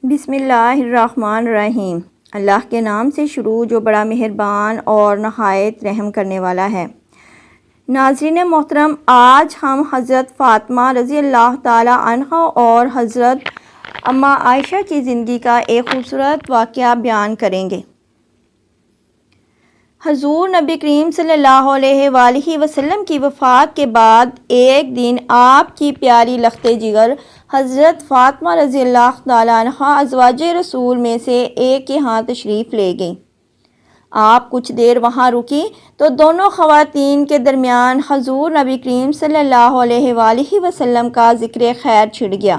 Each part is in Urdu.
بسم اللہ الرحمن الرحیم۔ اللہ کے نام سے شروع جو بڑا مہربان اور نہایت رحم کرنے والا ہے۔ ناظرین محترم، آج ہم حضرت فاطمہ رضی اللہ تعالی عنہا اور حضرت اماں عائشہ کی زندگی کا ایک خوبصورت واقعہ بیان کریں گے۔ حضور نبی کریم صلی اللہ علیہ وآلہ وسلم کی وفات کے بعد ایک دن آپ کی پیاری لخت جگر حضرت فاطمہ رضی اللہ تعالی عنہا ازواج رسول میں سے ایک کے ہاں تشریف لے گئیں۔ آپ کچھ دیر وہاں رکی تو دونوں خواتین کے درمیان حضور نبی کریم صلی اللہ علیہ وآلہ وسلم کا ذکر خیر چھڑ گیا۔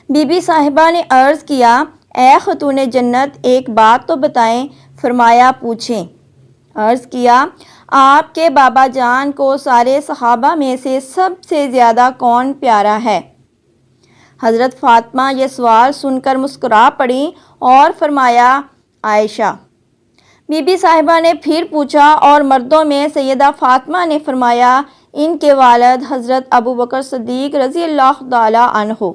بی بی صاحبہ نے عرض کیا، اے خاتون جنت، ایک بات تو بتائیں۔ فرمایا، پوچھیں۔ عرض کیا، آپ کے بابا جان کو سارے صحابہ میں سے سب سے زیادہ کون پیارا ہے؟ حضرت فاطمہ یہ سوال سن کر مسکرا پڑیں اور فرمایا، عائشہ۔ بی بی صاحبہ نے پھر پوچھا، اور مردوں میں؟ سیدہ فاطمہ نے فرمایا، ان کے والد حضرت ابو بکر صدیق رضی اللہ تعالی عنہ۔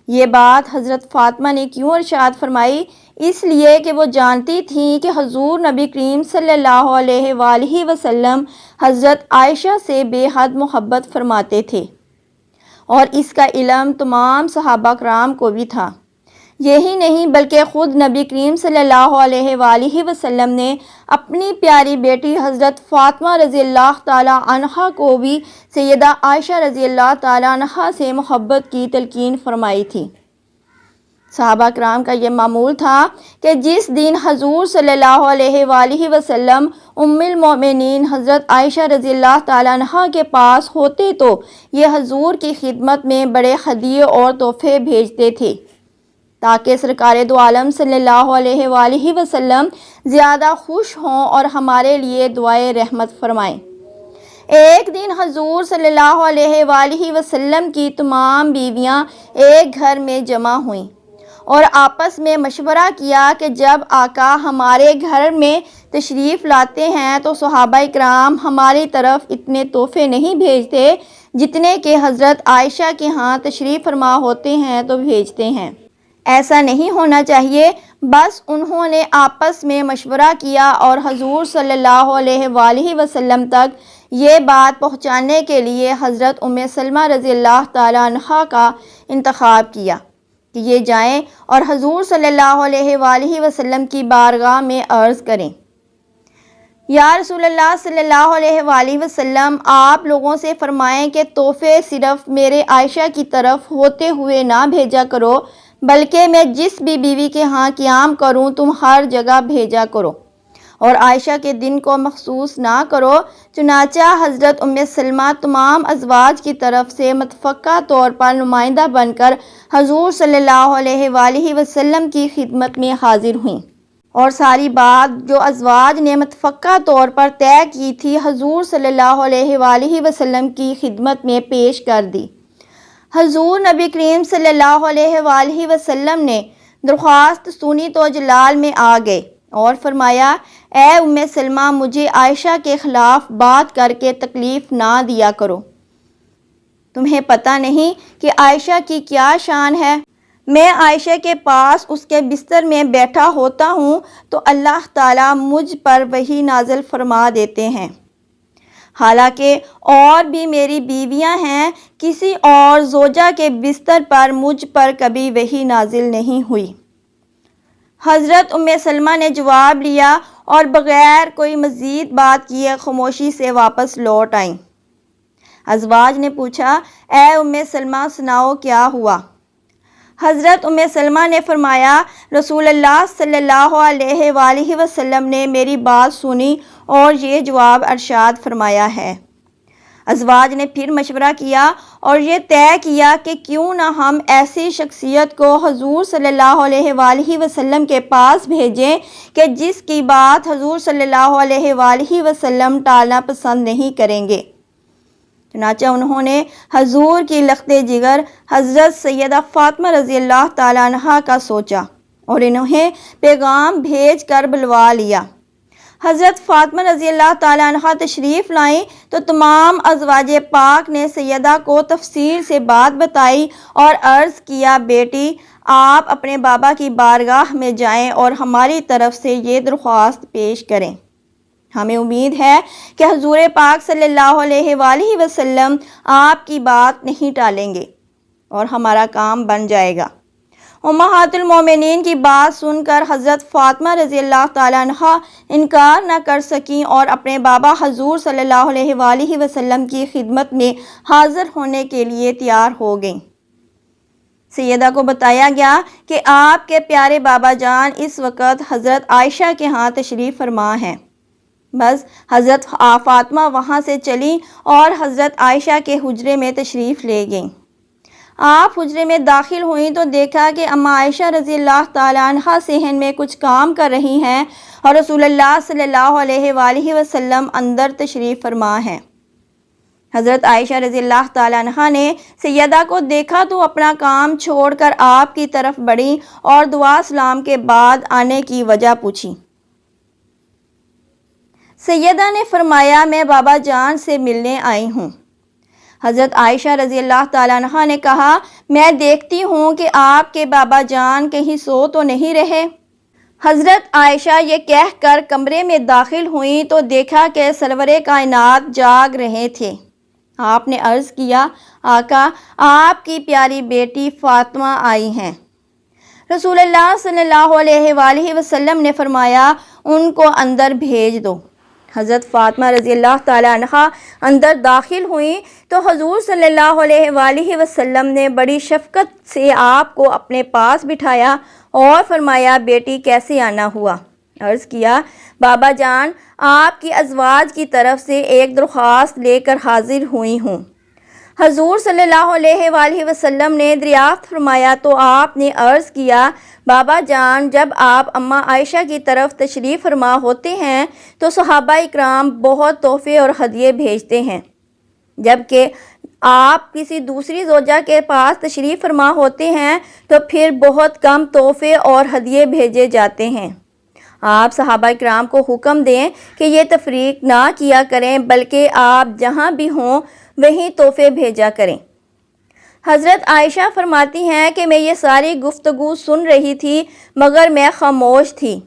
یہ بات حضرت فاطمہ نے کیوں ارشاد فرمائی؟ اس لیے کہ وہ جانتی تھیں کہ حضور نبی کریم صلی اللہ علیہ وآلہ وسلم حضرت عائشہ سے بے حد محبت فرماتے تھے، اور اس کا علم تمام صحابہ کرام کو بھی تھا۔ یہی نہیں بلکہ خود نبی کریم صلی اللہ علیہ وآلہ وسلم نے اپنی پیاری بیٹی حضرت فاطمہ رضی اللہ تعالی عنہا کو بھی سیدہ عائشہ رضی اللہ تعالی عنہا سے محبت کی تلقین فرمائی تھی۔ صحابہ کرام کا یہ معمول تھا کہ جس دن حضور صلی اللہ علیہ وآلہ وسلم ام المؤمنین حضرت عائشہ رضی اللہ تعالی عنہا کے پاس ہوتے تو یہ حضور کی خدمت میں بڑے ہدیے اور تحفے بھیجتے تھے تاکہ سرکار دو عالم صلی اللہ علیہ وآلہ وسلم زیادہ خوش ہوں اور ہمارے لیے دعائے رحمت فرمائیں۔ ایک دن حضور صلی اللہ علیہ وآلہ وسلم کی تمام بیویاں ایک گھر میں جمع ہوئیں اور آپس میں مشورہ کیا کہ جب آقا ہمارے گھر میں تشریف لاتے ہیں تو صحابہ کرام ہماری طرف اتنے تحفے نہیں بھیجتے جتنے کہ حضرت عائشہ کے ہاں تشریف فرما ہوتے ہیں تو بھیجتے ہیں۔ ایسا نہیں ہونا چاہیے۔ بس انہوں نے آپس میں مشورہ کیا اور حضور صلی اللہ علیہ وآلہ وسلم تک یہ بات پہنچانے کے لیے حضرت ام سلمہ رضی اللہ تعالی عنہا کا انتخاب کیا کہ یہ جائیں اور حضور صلی اللہ علیہ وآلہ وسلم کی بارگاہ میں عرض کریں، یا رسول اللہ صلی اللہ علیہ وآلہ وسلم، آپ لوگوں سے فرمائیں کہ تحفے صرف میرے عائشہ کی طرف ہوتے ہوئے نہ بھیجا کرو، بلکہ میں جس بھی بیوی کے ہاں قیام کروں تم ہر جگہ بھیجا کرو اور عائشہ کے دن کو مخصوص نہ کرو۔ چنانچہ حضرت ام سلمہ تمام ازواج کی طرف سے متفقہ طور پر نمائندہ بن کر حضور صلی اللہ علیہ وآلہ وسلم کی خدمت میں حاضر ہوئیں اور ساری بات جو ازواج نے متفقہ طور پر طے کی تھی حضور صلی اللہ علیہ وآلہ وسلم کی خدمت میں پیش کر دی۔ حضور نبی کریم صلی اللہ علیہ وآلہ وسلم نے درخواست سنی تو جلال میں آ گئے اور فرمایا، اے ام سلمہ، مجھے عائشہ کے خلاف بات کر کے تکلیف نہ دیا کرو۔ تمہیں پتہ نہیں کہ عائشہ کی کیا شان ہے؟ میں عائشہ کے پاس اس کے بستر میں بیٹھا ہوتا ہوں تو اللہ تعالیٰ مجھ پر وحی نازل فرما دیتے ہیں، حالانکہ اور بھی میری بیویاں ہیں، کسی اور زوجہ کے بستر پر مجھ پر کبھی وحی نازل نہیں ہوئی۔ حضرت ام سلمہ نے جواب لیا اور بغیر کوئی مزید بات کیے خاموشی سے واپس لوٹ آئیں۔ ازواج نے پوچھا، اے ام سلمہ، سناؤ کیا ہوا؟ حضرت ام سلمہ نے فرمایا، رسول اللہ صلی اللہ علیہ وآلہ وسلم نے میری بات سنی اور یہ جواب ارشاد فرمایا ہے۔ ازواج نے پھر مشورہ کیا اور یہ طے کیا کہ کیوں نہ ہم ایسی شخصیت کو حضور صلی اللہ علیہ وآلہ وسلم کے پاس بھیجیں کہ جس کی بات حضور صلی اللہ علیہ وآلہ وسلم ٹالنا پسند نہیں کریں گے۔ چنانچہ انہوں نے حضور کی لخت جگر حضرت سیدہ فاطمہ رضی اللہ تعالی عنہا کا سوچا اور انہیں پیغام بھیج کر بلوا لیا۔ حضرت فاطمہ رضی اللہ تعالیٰ عنہ تشریف لائیں تو تمام ازواج پاک نے سیدہ کو تفصیل سے بات بتائی اور عرض کیا، بیٹی، آپ اپنے بابا کی بارگاہ میں جائیں اور ہماری طرف سے یہ درخواست پیش کریں۔ ہمیں امید ہے کہ حضور پاک صلی اللہ علیہ وآلہ وسلم آپ کی بات نہیں ٹالیں گے اور ہمارا کام بن جائے گا۔ امہات المومنین کی بات سن کر حضرت فاطمہ رضی اللہ تعالیٰ عنہا انکار نہ کر سکیں اور اپنے بابا حضور صلی اللہ علیہ وآلہ وسلم کی خدمت میں حاضر ہونے کے لیے تیار ہو گئیں۔ سیدہ کو بتایا گیا کہ آپ کے پیارے بابا جان اس وقت حضرت عائشہ کے ہاں تشریف فرما ہیں۔ بس حضرت فاطمہ وہاں سے چلیں اور حضرت عائشہ کے حجرے میں تشریف لے گئیں۔ آپ حجرے میں داخل ہوئیں تو دیکھا کہ اماں عائشہ رضی اللہ تعالیٰ عنہا صحن میں کچھ کام کر رہی ہیں اور رسول اللہ صلی اللہ علیہ وآلہ وسلم اندر تشریف فرما ہیں۔ حضرت عائشہ رضی اللہ تعالیٰ عنہا نے سیدہ کو دیکھا تو اپنا کام چھوڑ کر آپ کی طرف بڑھیں اور دعا سلام کے بعد آنے کی وجہ پوچھی۔ سیدہ نے فرمایا میں بابا جان سے ملنے آئی ہوں۔ حضرت عائشہ رضی اللہ تعالیٰ عنہا نے کہا میں دیکھتی ہوں کہ آپ کے بابا جان کہیں سو تو نہیں رہے۔ حضرت عائشہ یہ کہہ کر کمرے میں داخل ہوئیں تو دیکھا کہ سرور کائنات جاگ رہے تھے۔ آپ نے عرض کیا آقا آپ کی پیاری بیٹی فاطمہ آئی ہیں۔ رسول اللہ صلی اللہ علیہ وآلہ وسلم نے فرمایا ان کو اندر بھیج دو۔ حضرت فاطمہ رضی اللہ تعالیٰ عنہا اندر داخل ہوئیں تو حضور صلی اللہ علیہ وآلہ وسلم نے بڑی شفقت سے آپ کو اپنے پاس بٹھایا اور فرمایا بیٹی کیسے آنا ہوا؟ عرض کیا بابا جان آپ کی ازواج کی طرف سے ایک درخواست لے کر حاضر ہوئی ہوں۔ حضور صلی اللہ علیہ وآلہ وسلم نے دریافت فرمایا تو آپ نے عرض کیا بابا جان جب آپ اماں عائشہ کی طرف تشریف فرما ہوتے ہیں تو صحابہ اکرام بہت تحفے اور ہدیے بھیجتے ہیں، جبکہ آپ کسی دوسری زوجہ کے پاس تشریف فرما ہوتے ہیں تو پھر بہت کم تحفے اور ہدیے بھیجے جاتے ہیں۔ آپ صحابہ اکرام کو حکم دیں کہ یہ تفریق نہ کیا کریں بلکہ آپ جہاں بھی ہوں وہیں تحفے بھیجا کریں۔ حضرت عائشہ فرماتی ہیں کہ میں یہ ساری گفتگو سن رہی تھی مگر میں خاموش تھی۔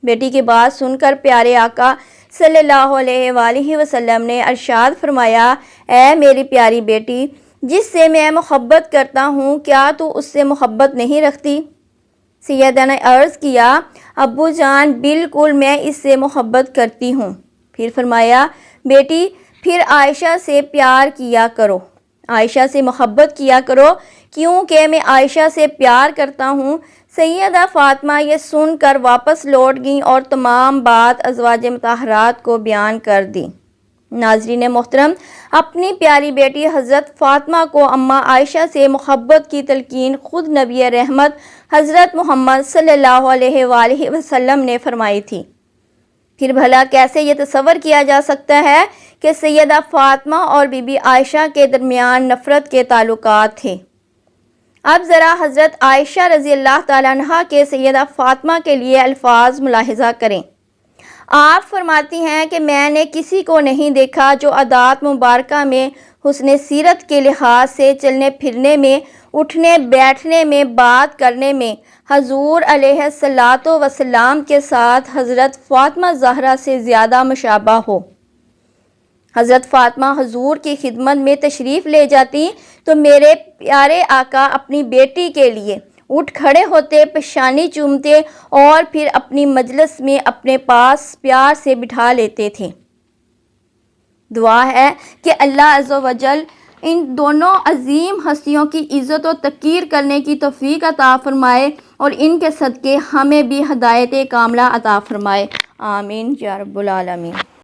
بیٹی کی بات سن کر پیارے آقا صلی اللہ علیہ وآلہ وسلم نے ارشاد فرمایا اے میری پیاری بیٹی جس سے میں محبت کرتا ہوں کیا تو اس سے محبت نہیں رکھتی؟ سیدہ نے عرض کیا ابو جان بالکل میں اس سے محبت کرتی ہوں۔ پھر فرمایا بیٹی پھر عائشہ سے پیار کیا کرو، عائشہ سے محبت کیا کرو کیونکہ میں عائشہ سے پیار کرتا ہوں۔ سیدہ فاطمہ یہ سن کر واپس لوٹ گئیں اور تمام بات ازواج مطہرات کو بیان کر دی۔ ناظرین محترم اپنی پیاری بیٹی حضرت فاطمہ کو اماں عائشہ سے محبت کی تلقین خود نبی رحمت حضرت محمد صلی اللہ علیہ وآلہ وسلم نے فرمائی تھی۔ پھر بھلا کیسے یہ تصور کیا جا سکتا ہے کہ سیدہ فاطمہ اور بی بی عائشہ کے درمیان نفرت کے تعلقات تھے؟ اب ذرا حضرت عائشہ رضی اللہ تعالیٰ عنہا کے سیدہ فاطمہ کے لیے الفاظ ملاحظہ کریں۔ آپ فرماتی ہیں کہ میں نے کسی کو نہیں دیکھا جو عادات مبارکہ میں حسن سیرت کے لحاظ سے چلنے پھرنے میں، اٹھنے بیٹھنے میں، بات کرنے میں حضور علیہ الصلاۃ والسلام کے ساتھ حضرت فاطمہ زہرا سے زیادہ مشابہ ہو۔ حضرت فاطمہ حضور کی خدمت میں تشریف لے جاتی تو میرے پیارے آقا اپنی بیٹی کے لیے اٹھ کھڑے ہوتے، پیشانی چومتے اور پھر اپنی مجلس میں اپنے پاس پیار سے بٹھا لیتے تھے۔ دعا ہے کہ اللہ عز و جل ان دونوں عظیم ہستیوں کی عزت و تقریر کرنے کی توفیق عطا فرمائے اور ان کے صدقے ہمیں بھی ہدایت کاملہ عطا فرمائے۔ آمین یا رب العالمین۔